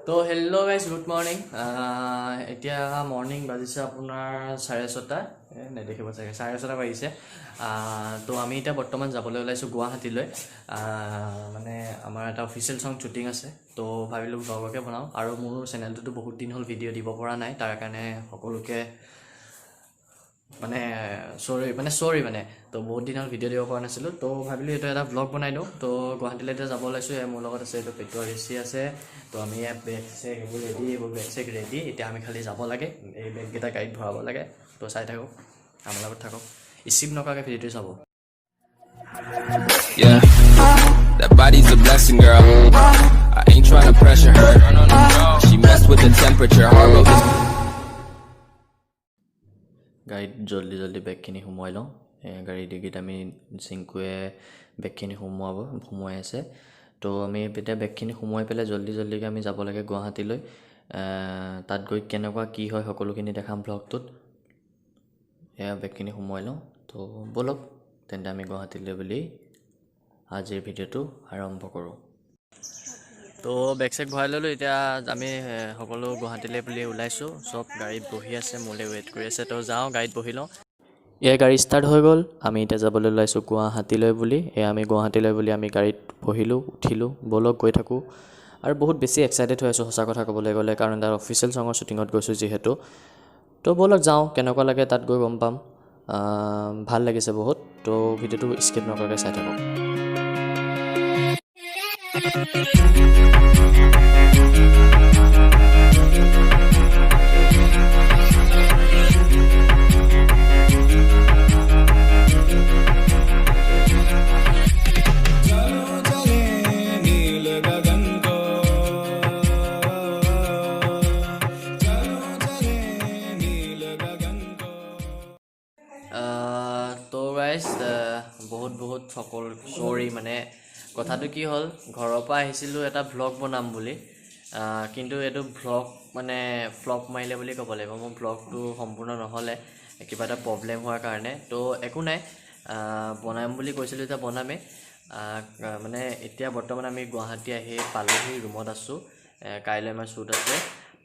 তো hello' guys good morning এতিয়া morning বাজিছে আপোনাৰ 6:30 নেদেখিব চাগে 6:30 বাজিছে তো আমি এতিয়া বৰ্তমান যাবলৈ ওলাইছোঁ গুৱাহাটীলৈ মানে আমাৰ এটা অফিচিয়েল ছং শ্বুটিং আছে তো ভাবিলোঁ ব্লগকে বনাওঁ আৰু মোৰ চেনেলটোতো বহুত দিন হ'ল ভিডিঅ' দিব পৰা নাই তাৰ কাৰণে সকলোকে মানে চৰি মানে তো বহুত দিন হ'ল ভিডিঅ' দিব পৰা নাছিলোঁ তো ভাবিলোঁ এইটো এটা ব্লগ বনাই দিওঁ তো গুৱাহাটীলৈ এতিয়া যাব ওলাইছোঁ মোৰ লগত আছে এইটো পেটুৱা ঋষি আছে তো আমি ইয়াত বেগ চেগ এইবোৰ বেগ চেগ ৰেডি এতিয়া আমি খালি যাব লাগে এই বেগকেইটা গাড়ীত ভৰাব লাগে তো চাই থাকক আমাৰ লগত থাকক স্কিপ নকৰাকৈ ভিডিঅ'টো চাব Yeah, that body's a blessing, girl. I ain't trying to pressure her. She messed with the temperature. Heart rate is গাড়ীত জল্দি বেগখিনি সোমোৱাই লওঁ গাড়ী ডিগিত আমি চিংকুৱে বেগখিনি সোমোৱাই আছে তো আমি এতিয়া বেগখিনি সোমোৱাই পেলাই জল্দিকৈ আমি যাব লাগে গুৱাহাটীলৈ তাত গৈ কেনেকুৱা কি হয় সকলোখিনি দেখাম ব্লগটোত এয়া বেগখিনি সোমোৱাই লওঁ তো ব'লক তেন্তে আমি গুৱাহাটীলৈ বুলি আজিৰ ভিডিঅ'টো আৰম্ভ কৰোঁ তো বেগ চেগ ভৰাই ল'লোঁ এতিয়া আমি সকলো গুৱাহাটীলৈ বুলি ওলাইছোঁ চব গাড়ীত বহি আছে মোলৈ ৱেইট কৰি আছে তো যাওঁ গাড়ীত বহি লওঁ এয়া গাড়ী ষ্টাৰ্ট হৈ গ'ল আমি এতিয়া যাবলৈ ওলাইছোঁ গুৱাহাটীলৈ বুলি আমি গুৱাহাটীলৈ বুলি আমি গাড়ীত বহিলোঁ উঠিলোঁ ব'লক গৈ থাকোঁ আৰু বহুত বেছি এক্সাইটেড হৈ আছোঁ সঁচা কথা ক'বলৈ গ'লে কাৰণ তাৰ অফিচিয়েল ছঙৰ শ্বুটিঙত গৈছোঁ যিহেতু তো ব'লক যাওঁ কেনেকুৱা লাগে তাত গৈ গম পাম ভাল লাগিছে বহুত তো ভিডিঅ'টো স্কিপ নকৰাকৈ চাই থাকক তো গাইজ বহুত সকল চৰি মানে কথাটো কি হ'ল ঘৰৰ পৰা আহিছিলোঁ এটা ভ্লগ বনাম বুলি কিন্তু এইটো ভ্লগ মানে ফ্লপ মাৰিলে বুলি ক'ব লাগিব মোৰ ভ্লগটো সম্পূৰ্ণ নহ'লে কিবা এটা প্ৰব্লেম হোৱাৰ কাৰণে তো একো নাই বনাম বুলি কৈছিলোঁ এতিয়া বনামেই মানে এতিয়া বৰ্তমান আমি গুৱাহাটী আহি পালোহি ৰুমত আছোঁ কাইলৈ আমাৰ শ্বুট আছে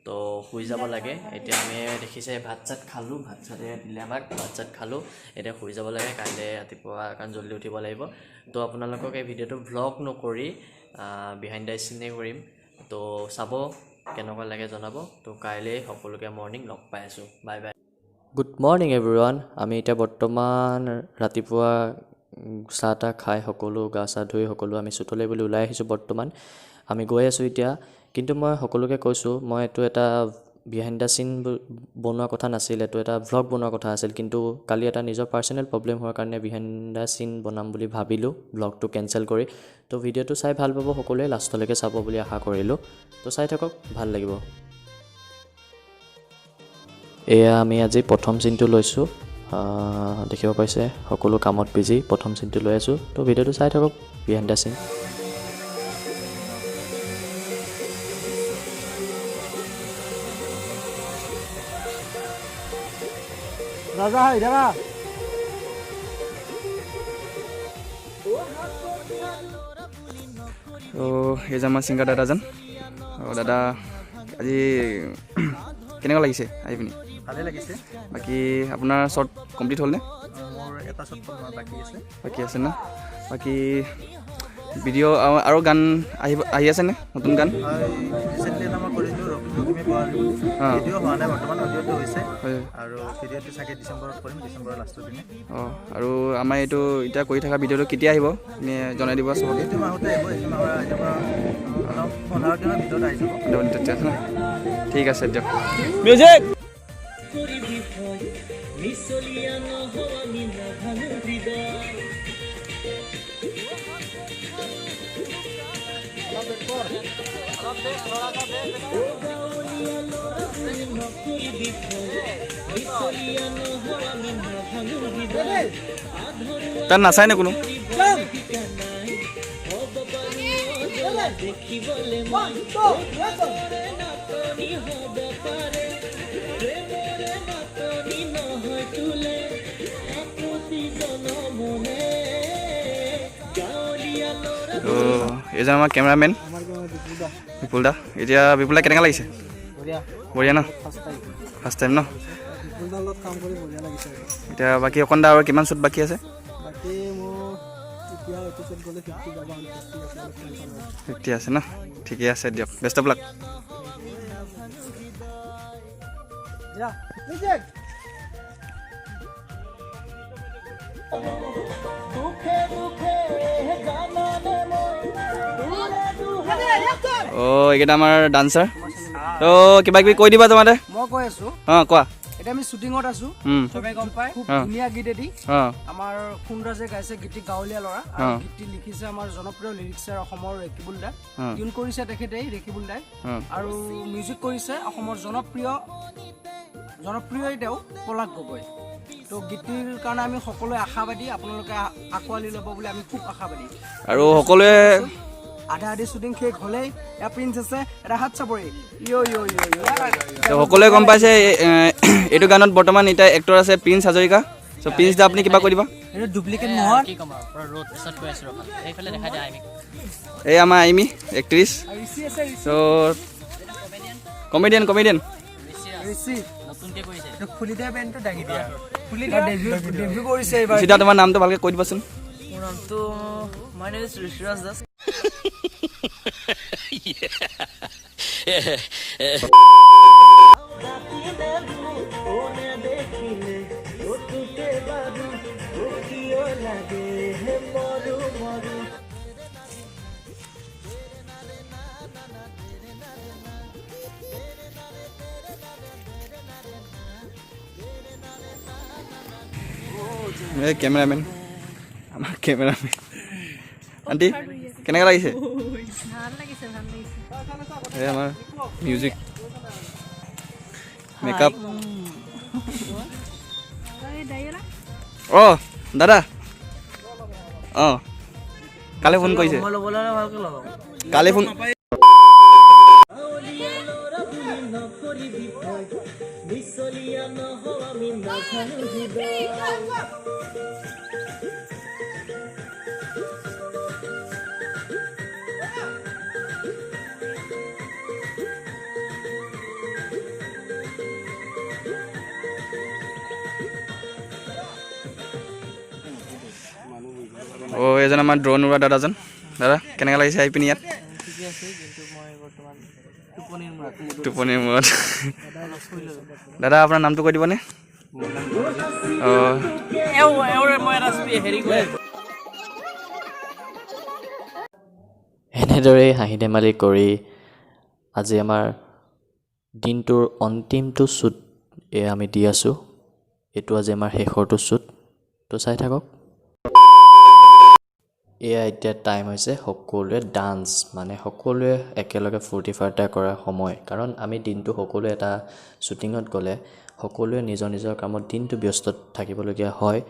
তো শুই যাব লাগে এতিয়া আমি দেখিছে ভাত চাত খালোঁ ভাত চাতে দিলে আমাক ভাত চাত খালোঁ এতিয়া শুই যাব লাগে কাইলৈ ৰাতিপুৱা কাৰণ জল্দি উঠিব লাগিব তো আপোনালোকক এই ভিডিঅ'টো ভ্লগ নকৰি বিহাইণ্ড দ্য চিনে কৰিম তো চাব কেনেকুৱা লাগে জনাব তো কাইলৈ সকলোকে মৰ্ণিং লগ পাই আছোঁ bye bye good morning everyone আমি এতিয়া বৰ্তমান ৰাতিপুৱা চাহ তাহ খাই সকলো গা চা ধুই সকলো আমি শ্বুটলৈ বুলি ওলাই আহিছোঁ বৰ্তমান আমি গৈ আছোঁ এতিয়া কিন্তু মই সকলোকে কৈছোঁ মই এইটো এটা বিহাইণ্ড দ্য চিন বনোৱা কথা নাছিল এইটো এটা ভ্লগ বনোৱা কথা আছিল কিন্তু কালি এটা নিজৰ পাৰ্চনেল প্ৰব্লেম হোৱাৰ কাৰণে বিহাইণ্ড দ্য চিন বনাম বুলি ভাবিলোঁ ভ্লগটো কেঞ্চেল কৰি তো ভিডিঅ'টো চাই ভাল পাব সকলোৱে লাষ্টলৈকে চাব বুলি আশা কৰিলোঁ তো চাই থাকক ভাল লাগিব এয়া আমি আজি প্ৰথম চিনটো লৈছোঁ দেখিব পাইছে সকলো কামত বিজি প্ৰথম চিনটো লৈ আছোঁ তো ভিডিঅ'টো চাই থাকক বিহাইণ্ড দ্য চিন রাজা হাই দাদা তো এই যে আমাৰ ছিংগাৰ দাদাজন দাদা আজি কেনেকুৱা লাগিছে আহি পিনি ভালে লাগিছে বাকী আপোনাৰ শ্বৰ্ট কমপ্লিট হ'লনে মোৰ এটা শ্বট বাকী আছে না বাকী ভিডিঅ' আৰু গান আহি আছেনে নতুন গান ৰিচেণ্টলি এটা মই কৰিলোঁ ৰখিমে পোৱালি ভিডিঅ' হোৱা নাই বৰ্তমান অডিঅ'টো হৈছে আৰু ভিডিঅ'টো চাগে ডিচেম্বৰত কৰিম ডিচেম্বৰৰ লাষ্টৰ দিনে অঁ আৰু আমাৰ এইটো এতিয়া কৰি থকা ভিডিঅ'টো কেতিয়া আহিব এনে জনাই দিব চবকে এইটো মাহতে আহিব এইটো মাহৰ আহিব অলপ 15 দিনৰ ভিতৰত আহি যাব ঠিক আছে দিয়ক মিউজিক তাত নাচায় নে কোনো এইজন আমাৰ কেমেৰামেন বিপুল দা এতিয়া বিপুল দা কেনেকুৱা লাগিছে বঢ়িয়া ন ফাৰ্ষ্ট টাইম ন এতিয়া বাকী অকণ দা আৰু কিমান শ্বুট বাকী আছে 50 আছে ন ঠিকে আছে দিয়ক বেষ্ট অফ লাক এইকেইটা আমাৰ ডান্সাৰ তো কিবা কিবি কৈ দিবা তোমাতে মই কৈ আছো কোৱা এটা আমি শুটিঙত আছো সবে গম পায় খুব ধুনীয়া গীত এটি আমাৰ সুন্দৰজে গাইছে গীতটি গাঁৱলীয়া ল'ৰা আৰু গীতটি লিখিছে আমাৰ জনপ্ৰিয় লিৰিক্সাৰ অসমৰ ৰেকিবুল দা টিউন কৰিছে তেখেতেই ৰেকিবুল দাই আৰু মিউজিক কৰিছে অসমৰ জনপ্ৰিয় তেওঁ পলাশ গগৈ তো গীতটিৰ কাৰণে আমি সকলোৱে আশাবাদী আপোনালোকে আঁকোৱালি ল'ব বুলি আমি খুব আশাবাদী আৰু সকলোৱে আধা শ্বুটিং শেষ হ'লেই এয়া প্ৰিন্স আছে এটা হাত চাপৰি সকলোৱে গম পাইছে এইটো গানত বৰ্তমান এতিয়া এক্টৰ আছে প্ৰিন্স হাজৰিকা চ' প্ৰিন্স দা আপুনি কিবা কৈ দিবা এইটো ডুপ্লিকেট নহয় এই আমাৰ আইমি এক্ট্ৰেছ চ' কমেডিয়ান চিধা তোমাৰ নামটো ভালকৈ কৈ দিবাচোন মোৰ নামটো my name is Rishiraj Das cameraman আমাৰ কেমেৰামেন আণ্টি কেনেকুৱা লাগিছে এই আমাৰ মিউজিক মেকআপ দাদা কালি ফোন কৰিছে কালি ফোন এজন আমাৰ ড্ৰোন উৰা দাদাজন দাদা কেনেকুৱা লাগিছে আহি পিনি ইয়াত টোপনিৰ মূৰত দাদা আপোনাৰ নামটো কৈ দিবনে এনেদৰেই হাঁহি ধেমালি কৰি আজি আমাৰ দিনটোৰ অন্তিমটো শ্বুট এয়া আমি দি আছোঁ এইটো আজি আমাৰ শেষৰটো শ্বুট তো চাই থাকক এয়া এতিয়া টাইম হৈছে সকলোৱে ডান্স মানে সকলোৱে একেলগে ফূৰ্তি ফাৰ্তা কৰাৰ সময় কাৰণ আমি দিনটো সকলোৱে এটা শ্বুটিঙত গ'লে সকলোৱে নিজৰ নিজৰ কামত দিনটো ব্যস্ত থাকিবলগীয়া হয়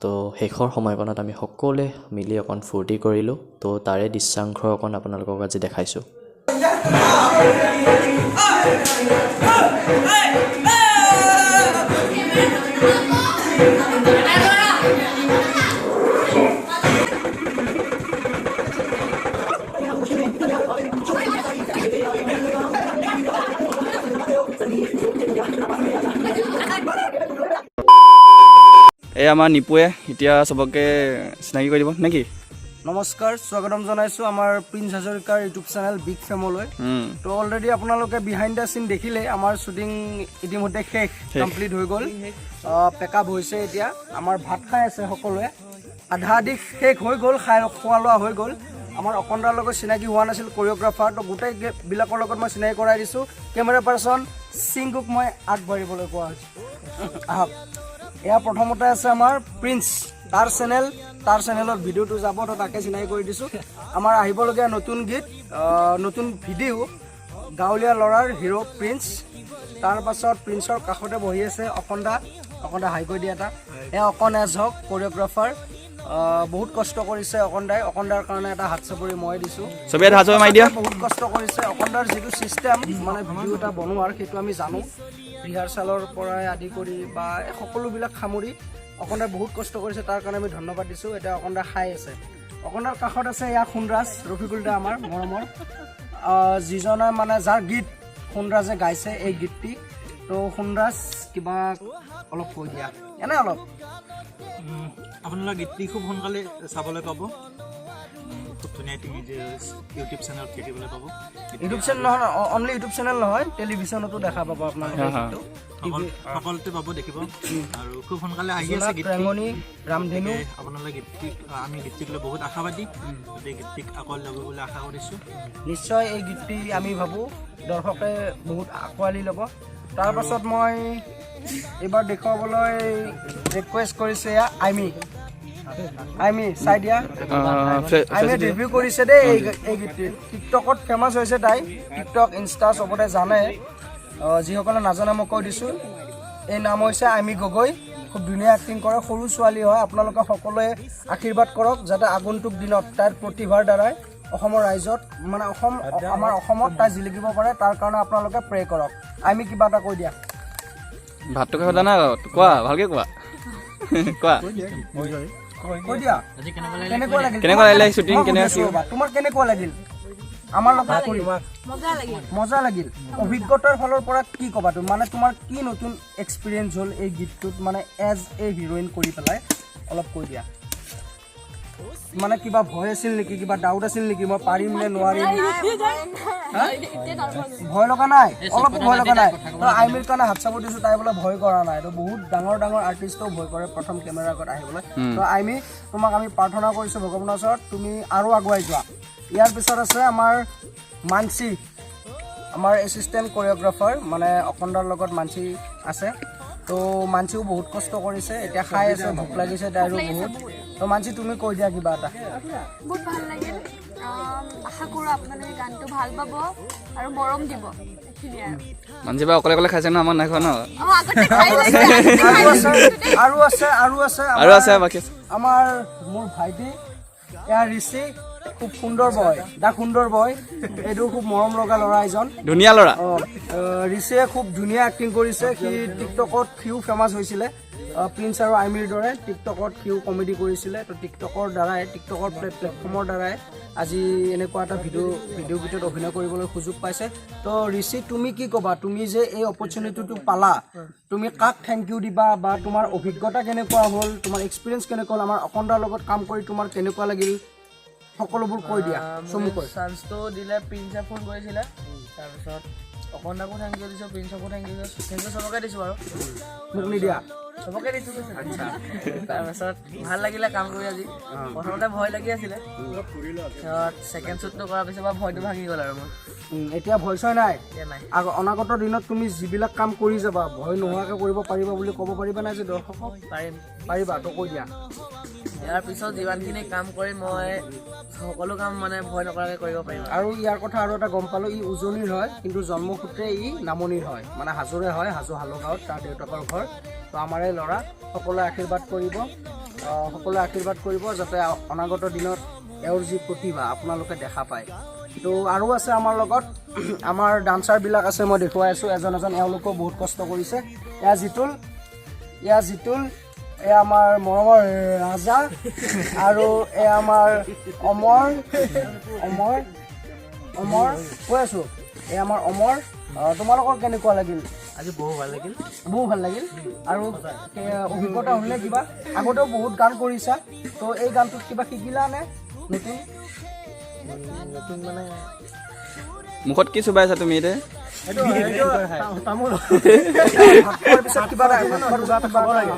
তো শেষৰ সময়কণত আমি সকলোৱে মিলি অকণ ফূৰ্তি কৰিলোঁ তো তাৰে দৃশ্যাংশ অকণ আপোনালোকক আজি দেখাইছোঁ এই আমাৰ নিপুৱে এতিয়া চবকে চিনাকি কৰি দিব নেকি নমস্কাৰ স্বাগতম জনাইছোঁ আমাৰ প্ৰিন্স হাজৰিকাৰ ইউটিউব চেনেল বিগ ফেমলৈ তো অলৰেডি আপোনালোকে বিহাইণ্ড দ্য চিন দেখিলে আমাৰ শ্বুটিং ইতিমধ্যে শেষ কমপ্লিট হৈ গ'ল পেকআপ হৈছে এতিয়া আমাৰ ভাত খাই আছে সকলোৱে আধা আধি শেষ হৈ গ'ল খোৱা লোৱা হৈ গ'ল আমাৰ অকণদাৰ লগত চিনাকি হোৱা নাছিল কৰিঅ'গ্ৰাফাৰ তো গোটেইবিলাকৰ লগত মই চিনাকি কৰাই দিছোঁ কেমেৰা পাৰ্চন সিংকুক মই আগবাঢ়িবলৈ কোৱা হৈছোঁ আহক এয়া প্ৰথমতে আছে আমাৰ প্ৰিন্স তাৰ চেনেলত ভিডিঅ'টো যাব তো তাকে চিনাকি কৰি দিছোঁ আমাৰ আহিবলগীয়া নতুন গীত নতুন ভিডিঅ' গাঁৱলীয়া ল'ৰাৰ হিৰ' প্ৰিন্স তাৰ পাছত প্ৰিন্সৰ কাষতে বহি আছে অকণদা হাই কৈ দিয়া এটা এয়া অকণ এজ হওক কৰিঅ'গ্ৰাফাৰ বহুত কষ্ট কৰিছে অকণদাৰ কাৰণে এটা হাত চাপৰি মই দিছোঁ বহুত কষ্ট কৰিছে অকণদাৰ যিটো ছিষ্টেম মানে ভিডিঅ' এটা বনোৱাৰ সেইটো আমি জানো ৰিহাৰ্চেলৰ পৰাই আদি কৰি বা সকলোবিলাক সামৰি অকণদাই বহুত কষ্ট কৰিছে তাৰ কাৰণে আমি ধন্যবাদ দিছোঁ এতিয়া অকণদা খাই আছে অকণমান কাষত আছে এয়া সোণৰাজ ৰফিকুল দা আমাৰ মৰমৰ যিজনে মানে যাৰ গীত সোণৰাজে গাইছে এই গীতটি তো সোণৰাজ কিবা অলপ কৈ দিয়া এনে অলপ আপোনালোকে গীতটি খুব সোনকালে চাবলৈ পাব খুব ধুনীয়া ইউটিউব চেনেলত দেখিবলৈ পাব ইউটিউব চেনেল নহয় অনলি ইউটিউব চেনেল নহয় টেলিভিশ্যনতো দেখা পাব আপোনালোকে সকলোতে পাব দেখিব আৰু খুব সোনকালে আহি আছে ৰেঙনি ৰামধেনু আপোনালোকে গীতটিক আমি গীতটিক লৈ বহুত আশাবাদী গতিকে গীতটিক আঁকোৱালি ল'ব বুলি আশা কৰিছোঁ নিশ্চয় এই গীতটি আমি ভাবোঁ দৰ্শকে বহুত আঁকোৱালি ল'ব তাৰপাছত মই এইবাৰ দেখুৱাবলৈ ৰিকুৱেষ্ট কৰিছোঁ এয়া আইমি চাই দিয়া আইমি ডেবিউ কৰিছে দেই এই গীতটি টিকটকত ফেমাছ হৈছে তাই টিকটক ইনষ্টা চবতে জানে যিসকলে নাজানে মই কৈ দিছোঁ এই নাম হৈছে আইমি গগৈ খুব ধুনীয়া এক্টিং কৰে সৰু ছোৱালী হয় আপোনালোকে সকলোৱে আশীৰ্বাদ কৰক যাতে আগন্তুক দিনত তাইৰ প্ৰতিভাৰ দ্বাৰাই অসমৰ ৰাইজত মানে আমাৰ অসমত তাই জিলিকিব পাৰে তাৰ কাৰণে আপোনালোকে প্ৰে কৰক আইমি কিবা এটা কৈ দিয়া ভাতটো খাই সোধা নাই কোৱা ভালকৈ কোৱা কোৱা কৈ দিয়া কেনেকুৱা লাগিলে শ্বুটিং তোমাৰ কেনেকুৱা লাগিল আমাৰ লগত কৰি মজা লাগিল অভিজ্ঞতাৰ ফালৰ পৰা কি ক'বা তুমি মানে তোমাৰ কি নতুন এক্সপিৰিয়েঞ্চ হ'ল এই গীতটোত মানে এজ এ হিৰইন কৰি পেলাই অলপ কৈ দিয়া মানে কিবা ভয় আছিল নেকি কিবা ডাউট আছিল নেকি মই পাৰিম নে নোৱাৰিম ভয় লগা নাই অলপো ভয় লগা নাই তো আইমিৰ কাৰণে হাত চাব দিছোঁ তাই বোলে ভয় কৰা নাই তো বহুত ডাঙৰ ডাঙৰ আৰ্টিষ্টেও ভয় কৰে প্ৰথম কেমেৰাৰ আগত আহিবলৈ তো আইমি তোমাক আমি প্ৰাৰ্থনা কৰিছোঁ ভগৱানৰ ওচৰত তুমি আৰু আগুৱাই যোৱা ইয়াৰ পিছত আছে আমাৰ মানসী আমাৰ এছিষ্টেণ্ট কোৰিঅ'গ্ৰাফাৰ মানে অকণদাৰ লগত মানসী আছে তো মানসীও বহুত কষ্ট কৰিছে এতিয়া খাই আছে ভোক লাগিছে তাইৰো বহুত তো মানসী তুমি কৈ দিয়া কিবা এটা বহুত ভাল লাগিল আশা কৰোঁ আপোনালোকে গানটো ভাল পাব আৰু মৰম দিব মানসী বা অকলে অকলে খাইছে ন আমাৰ নাই খোৱা ন আৰু আছে বাকী আমাৰ মোৰ ভাইটি এয়া ঋষি খুব সুন্দৰ বয় সুন্দৰ বয় এইটো খুব মৰম লগা ল'ৰা এজন ধুনীয়া ল'ৰা ঋষিয়ে খুব ধুনীয়া এক্টিং কৰিছে সি টিকটকত সিও ফেমাছ হৈছিলে প্ৰিন্স আৰু আইমিৰ দৰে টিকটকত সিও কমেডি কৰিছিলে তো টিকটকৰ প্লেটফৰ্মৰ দ্বাৰাই আজি এনেকুৱা এটা ভিডিঅ' গীতত অভিনয় কৰিবলৈ সুযোগ পাইছে তো ঋষি তুমি কি ক'বা তুমি যে এই অপৰচুনিটিটো পালা তুমি কাক থেংক ইউ দিবা বা তোমাৰ অভিজ্ঞতা কেনেকুৱা হ'ল তোমাৰ এক্সপিৰিয়েঞ্চ কেনেকুৱা হ'ল আমাৰ অকণদাৰ লগত কাম কৰি তোমাৰ কেনেকুৱা লাগিল সকলোবোৰ কৈ দিয়া চমুকৈ চান্সটো দিলে প্ৰিন্সে ফোন কৰিছিলে তাৰপিছত অকণদাকো থেংক ইউ দিছোঁ প্ৰিন্সকো থেংক ইউ চবকে দিছোঁ বাৰু মোক নিদিয়া চবকে দিছোঁ তাৰপিছত ভাল লাগিলে কাম কৰি আজি প্ৰথমতে ভয় লাগি আছিলে ছেকেণ্ড শ্বুটটো কৰাৰ পিছত বাৰু ভয়টো ভাঙি গ'ল আৰু মোৰ এতিয়া ভয় চয় নাই এতিয়া নাই অনাগত দিনত তুমি যিবিলাক কাম কৰি যাবা ভয় নোহোৱাকৈ কৰিব পাৰিবা বুলি ক'ব পাৰিবা নাই যে দৰ্শকক পাৰিবা তো কৈ দিয়া ইয়াৰ পিছত যিমানখিনি কাম কৰি মই সকলো কাম মানে ভয় নকৰাকৈ কৰিব পাৰিম আৰু ইয়াৰ কথা আৰু এটা গম পালোঁ ই উজনিৰ হয় কিন্তু জন্মসূত্ৰে ই নামনিৰ হয় মানে হাজোৰে হয় হাজো হালগাঁৱত তাৰ দেউতাকৰ ঘৰ তো আমাৰ এই ল'ৰা সকলোৱে আশীৰ্বাদ কৰিব যাতে অনাগত দিনত এওঁৰ যি প্ৰতিভা আপোনালোকে দেখা পায় তো আৰু আছে আমাৰ লগত আমাৰ ডান্সাৰবিলাক আছে মই দেখুৱাই আছোঁ এজন এওঁলোকেও বহুত কষ্ট কৰিছে এয়া জিতুল এয়া আমাৰ মৰমৰ ৰাজা আৰু এয়া আমাৰ অমৰ কৈ আছোঁ এয়া আমাৰ অমৰ তোমালোকৰ কেনেকুৱা লাগিল আজি বহু ভাল লাগিল আৰু অভিজ্ঞতা হ'লে কিবা আগতেও বহুত গান কৰিছা তো এই গানটোত কিবা শিকিলা নে নতুন মানে মুখত কি চুবাইছা তুমি এতিয়া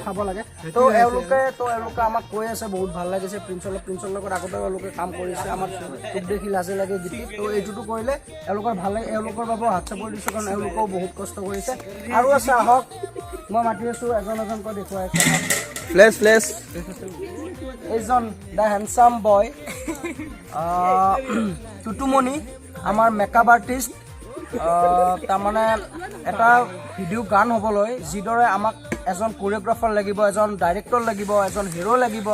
খাব লাগে তো এওঁলোকে আমাক কৈ আছে বহুত ভাল লাগিছে প্ৰিন্সৰ লগত আগতে এওঁলোকে কাম কৰিছে আমাক খুব দেখি লাজে লাগে গীতিত তো এইটোতো কৰিলে এওঁলোকৰ ভাল লাগে এওঁলোকৰ বাবেও হাত চাপৰি দিছোঁ কাৰণ এওঁলোকেও বহুত কষ্ট কৰিছে আৰু আছে আহক মই মাতি আছোঁ এজনকৈ দেখুৱাই ফ্লেছ এইজন দ্য হেণ্ডচাম বয় টুটুমণি আমাৰ মেকআপ আৰ্টিষ্ট তাৰমানে এটা ভিডিঅ' গান হ'বলৈ যিদৰে আমাক এজন কোৰিঅ'গ্ৰাফাৰ লাগিব এজন ডাইৰেক্টৰ লাগিব এজন হিৰ' লাগিব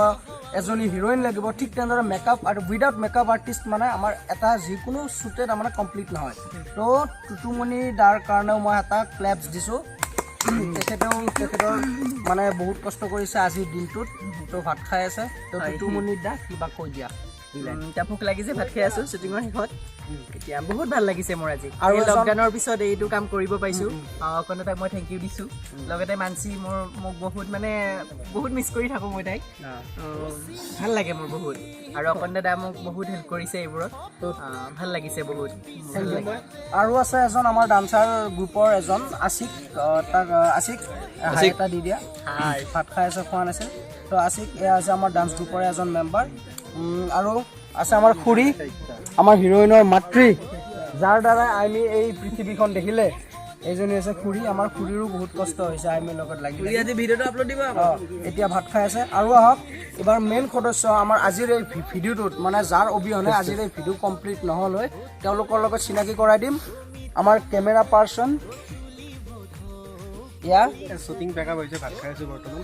এজনী হিৰইন লাগিব ঠিক তেনেদৰে মেকআপ আৰু উইদাউট মেকআপ আৰ্টিষ্ট মানে আমাৰ এটা যিকোনো শ্বুটে তাৰমানে কমপ্লিট নহয় তো টুটুমণি দাৰ কাৰণেও মই এটা ক্লেপছ দিছোঁ তেখেতৰ মানে বহুত কষ্ট কৰিছে আজিৰ দিনটোত তো ভাত খাই আছে তো টুটুমণি দা কিবা কৈ দিয়া এতিয়া ভোক লাগিছে ভাত খাই আছো শ্বুটিঙৰ শেষত এতিয়া বহুত ভাল লাগিছে মোৰ আজি আৰু আৰু এজন- লকডাউনৰ পিছত এইটো কাম কৰিব পাইছো অকণে তাক মই থেংক ইউ দিছো লগতে মানসি মোক বহুত মানে বহুত মিছ কৰি থাকো মই তাইক ভাল লাগে মোৰ বহুত আৰু অকণ দাদা মোক বহুত হেল্প কৰিছে এইবোৰত ভাল লাগিছে বহুত ভাল লাগে আৰু আছে এজন আমাৰ ডান্সাৰ গ্ৰুপৰ এজন আশিক তাক আশিক হাই এটা দি দিয়া ভাত খাই আছে খোৱা নাছিল তো আশিক এয়া আছে আমাৰ ডান্স গ্ৰুপৰে এজন মেম্বাৰ আৰু আছে আমাৰ খুৰী আমাৰ হিৰোইনৰ মাতৃ যাৰ দ্বাৰা আমি এই পৃথিৱীখন দেখিলে এইজনী আছে খুৰী আমাৰ খুৰীৰো বহুত কষ্ট হৈছে আইমিৰ লগত লাগি আজি ভিডিঅ'টো আপলোড দিব এতিয়া ভাত খাই আছে আৰু আহক এবাৰ মেইন সদস্য আমাৰ আজিৰ এই ভিডিঅ'টোত মানে যাৰ অবিহনে আজিৰ এই ভিডিঅ' কমপ্লিট নহ'ল হয় তেওঁলোকৰ লগত চিনাকি কৰাই দিম আমাৰ কেমেৰা পাৰ্চন ইয়া শ্বুটিং পেকআপ হৈছে ভাত খাই আছোঁ বৰ্তমান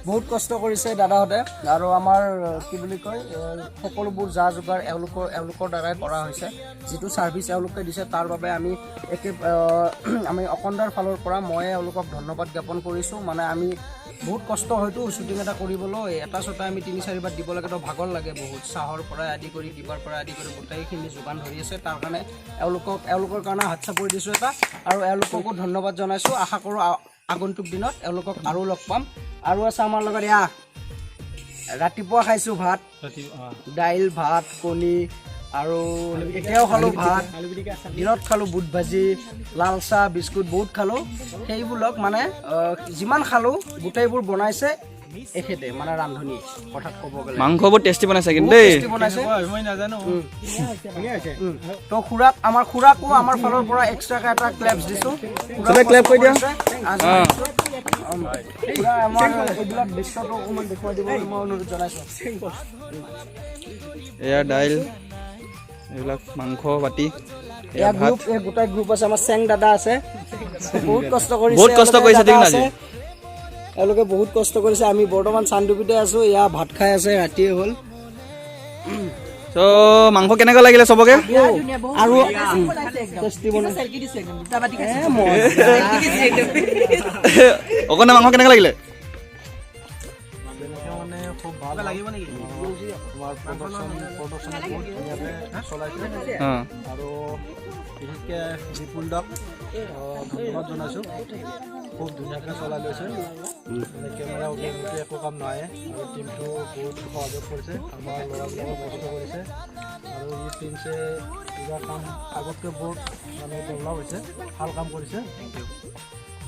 বহুত কষ্ট কৰিছে দাদাহঁতে আৰু আমাৰ কি বুলি কয় সকলোবোৰ যা যোগাৰ এওঁলোকৰ দ্বাৰাই কৰা হৈছে যিটো ছাৰ্ভিচ এওঁলোকে দিছে তাৰ বাবে আমি আমি অকণদাৰ ফালৰ পৰা মই এওঁলোকক ধন্যবাদ জ্ঞাপন কৰিছোঁ মানে আমি বহুত কষ্ট হয়তো শ্বুটিং এটা কৰিবলৈ এটা শ্বুটে আমি 3-4 বাৰ দিব লাগে তো ভাগৰ লাগে বহুত চাহৰ পৰা আদি কৰি দিবাৰ পৰা আদি কৰি গোটেইখিনি যোগান ধৰি আছে তাৰ কাৰণে এওঁলোকৰ কাৰণে হাত চাপৰি দিছোঁ এটা আৰু এওঁলোককো ধন্যবাদ জনাইছোঁ আশা কৰোঁ আগন্তুক দিনত এওঁলোকক আৰু লগ পাম আৰু আছে আমাৰ লগত এয়া ৰাতিপুৱা খাইছোঁ ভাত দাইল ভাত কণী আৰু এতিয়াও খালোঁ ভাত দিনত খালোঁ বুট ভাজি লাল চাহ বিস্কুট বহুত খালোঁ সেইবোৰক মানে যিমান খালোঁ গোটেইবোৰ বনাইছে এখেতে মানে ৰান্ধনি কথাত ক'ব গ'লে মাংসবোৰ টেষ্টি বনাইছে কিন্তু দেই বনাইছে মই নাজানো তো খুৰাক আমাৰ খুৰাকো আমাৰ ফালৰ পৰা এক্সট্ৰাকৈ এটা ক্লেপছ দিছোঁ চবে ক্লেপ কৰি দিয়া খুৰা আমাৰ এইবিলাক দৃশ্যটো অকণমান দেখুৱাই দিবলৈ মই অনুৰোধ জনাইছোঁ এয়া দাইল এইবিলাক মাংস বাতি এয়া গ্ৰুপ এই গোটাই গ্ৰুপ আছে আমাৰ চেং দাদা আছে বহুত কষ্ট কৰিছে বহুত কষ্ট কৰিছে ঠিক আজি এওঁলোকে বহুত কষ্ট কৰিছে আমি বৰ্তমান চান্দুপিতে আছোঁ এয়া ভাত খাই আছে ৰাতিয়ে হ'ল তো মাংস কেনেকুৱা লাগিলে চবকে আৰু টেষ্টি বনাইছে অকণে মাংস কেনেকুৱা লাগিলে মানে খুব ভাল লাগিব নেকি তোমাৰ প্ৰডাকশ্যন বহুত ধুনীয়াকৈ চলাইছে আৰু বিশেষকৈ বিপুলদাক ধন্যবাদ জনাইছোঁ খুব ধুনীয়াকৈ চলাই লৈছে কেমেৰা একো কাম নাই আৰু টিমটো বহুত সহযোগ কৰিছে আমাৰ ল'ৰাবিলাকক কষ্ট কৰিছে আৰু এই টিমছে কিবা কাম আগতকৈ বহুত মানে ডেভেলপ হৈছে ভাল কাম কৰিছে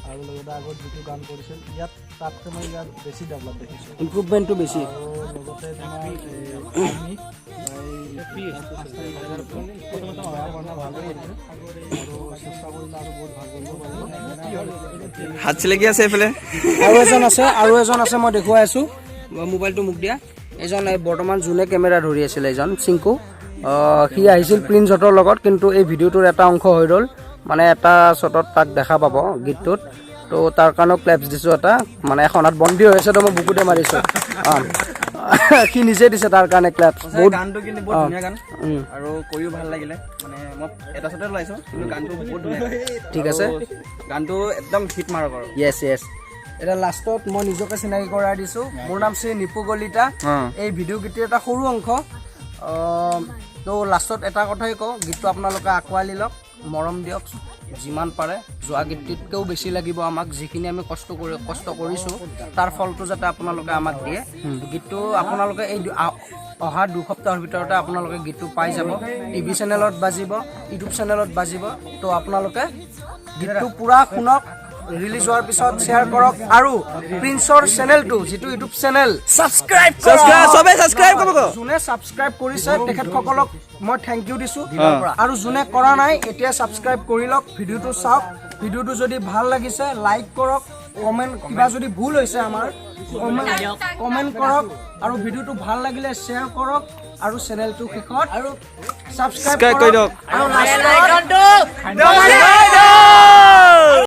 আৰু লগতে আগত যিটো গান কৰিছিল ইয়াত তাতকৈ মই ইয়াত বেছি ডেভেলপ দেখিছোঁ ইম্প্ৰুভমেণ্টটো বেছি আৰু লগতে তোমাৰ আমি হাত চিলেকি আছে এইফালে আৰু এজন আছে মই দেখুৱাই আছোঁ মোবাইলটো মোক দিয়া এজন বৰ্তমান যোনে কেমেৰা ধৰি আছিলে এজন চিংকু সি আহিছিল প্ৰিন্সহঁতৰ লগত কিন্তু এই ভিডিঅ'টোৰ এটা অংশ হৈ ৰ'ল মানে এটা শ্বটত তাক দেখা পাব গীতটোত তো তাৰ কাৰণেও ক্লেপছ দিছোঁ এটা মানে এখন হাত বন্দী হৈ আছে তো মই বুকুতে মাৰিছোঁ সি নিজে দিছে তাৰ কাৰণে ক্লেপছ বহুত গানটো কিন্তু বহুত ধুনীয়া গান আৰু কৰিও ভাল লাগিলে মানে মই এটা শ্বটত ওলাইছোঁ কিন্তু গানটো বহুত ধুনীয়া ঠিক আছে গানটো একদম হিট মাৰক আৰু য়েছ এতিয়া লাষ্টত মই নিজকে চিনাকি কৰাই দিছোঁ মোৰ নাম শ্ৰী নিপু কলিতা এই ভিডিঅ' গীতটোৰ এটা সৰু অংশ তো লাষ্টত এটা কথাই কওঁ গীতটো আপোনালোকে আঁকোৱালি লওক মৰম দিয়ক যিমান পাৰে যোৱা গীতটোতকৈও বেছি লাগিব আমাক যিখিনি আমি কষ্ট কৰিছোঁ তাৰ ফলটো যাতে আপোনালোকে আমাক দিয়ে গীতটো আপোনালোকে এই অহা 2 সপ্তাহৰ ভিতৰতে আপোনালোকে গীতটো পাই যাব টিভি চেনেলত বাজিব ইউটিউব চেনেলত বাজিব তো আপোনালোকে গীতটো পূৰা শুনক ৰিলিজ হোৱাৰ পিছত শ্বেয়াৰ কৰক আৰু প্ৰিন্সৰ চেনেলটো যিটো ইউটিউব চেনেল ছাবস্ক্ৰাইব কৰিব যোনে ছাবস্ক্ৰাইব কৰিছে তেখেতসকলক মই থেংক ইউ দিছোঁ আৰু যোনে কৰা নাই এতিয়া ছাবস্ক্ৰাইব কৰি লওক ভিডিঅ'টো চাওক ভিডিঅ'টো যদি ভাল লাগিছে লাইক কৰক কমেণ্ট কিবা যদি ভুল হৈছে আমাৰ কমেণ্ট কৰক আৰু ভিডিঅ'টো ভাল লাগিলে শ্বেয়াৰ কৰক আৰু চেনেলটো শেষত আৰু ছাবস্ক্ৰাইব কৰি দিয়ক আৰু